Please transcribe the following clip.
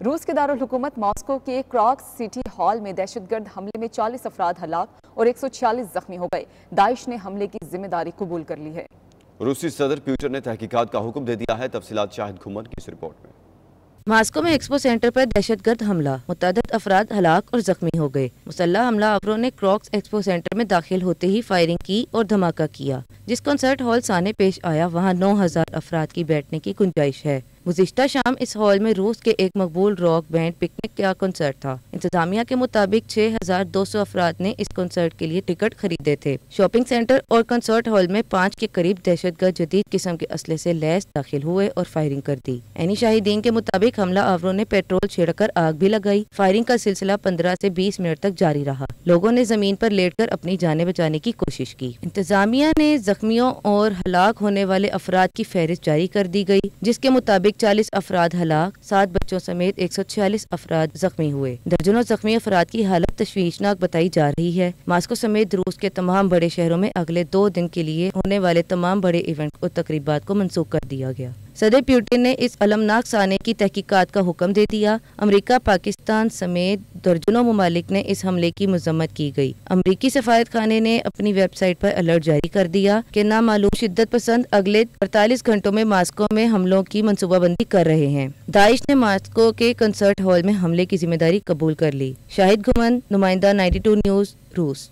روس کے دارالحکومت ماسکو کے کراکس سٹی ہال میں دہشت گرد حملے میں 40 افراد ہلاک اور 146 زخمی ہو گئے۔ داعش نے حملے کی ذمہ داری قبول کر لی ہے۔ روسی صدر پیوٹن نے تحقیقات کا حکم دے دیا ہے۔ تفصیلات شاہد گھمن کی اس رپورٹ میں۔ ماسکو میں ایکسپو سینٹر پر دہشت گرد حملہ، متعدد افراد ہلاک اور زخمی ہو گئے۔ مسلح حملہ آوروں نے کراکس ایکسپو سینٹر میں داخل ہوتے ہی فائرنگ کی اور دھماکہ کیا۔ جس کنسرٹ ہال سامنے پیش آیا وہاں 9000 افراد کی بیٹھنے کی گنجائش ہے۔ گزشتہ شام اس ہال میں روس کے ایک مقبول راک بینڈ پکنک کا کنسرٹ تھا۔ انتظامیہ کے مطابق 6200 افراد نے اس کنسرٹ کے لیے ٹکٹ خریدے تھے۔ شاپنگ سینٹر اور کنسرٹ ہال میں 5 کے قریب دہشت گرد جدید قسم کے اسلحے سے لیس داخل ہوئے اور فائرنگ کر دی۔ عینی شاہدین کے مطابق حملہ آوروں نے پیٹرول چھڑک کر آگ بھی لگائی۔ فائرنگ کا سلسلہ 15 سے 20 منٹ تک جاری رہا۔ لوگوں نے زمین پر لیٹ کر اپنی جانیں بچانے کی کوشش کی۔ انتظامیہ نے زخمیوں اور ہلاک ہونے والے افراد کی فہرست جاری کر دی گئی، جس کے مطابق 40 افراد ہلاک، 7 بچوں سمیت 146 افراد زخمی ہوئے۔ درجنوں زخمی افراد کی حالت تشویشناک بتائی جا رہی ہے۔ ماسکو سمیت روس کے تمام بڑے شہروں میں اگلے 2 دن کے لیے ہونے والے تمام بڑے ایونٹ اور تقریبات کو منسوخ کر دیا گیا۔ صدر پیوٹن نے اس المناک سانحے کی تحقیقات کا حکم دے دیا۔ امریکہ، پاکستان سمیت درجنوں ممالک نے اس حملے کی مذمت کی گئی۔ امریکی سفارت خانے نے اپنی ویب سائٹ پر الرٹ جاری کر دیا کہ نامعلوم شدت پسند اگلے 48 گھنٹوں میں ماسکو میں حملوں کی منصوبہ بندی کر رہے ہیں۔ داعش نے ماسکو کے کنسرٹ ہال میں حملے کی ذمہ داری قبول کر لی۔ شاہد گھمن، نمائندہ 92 نیوز، روس۔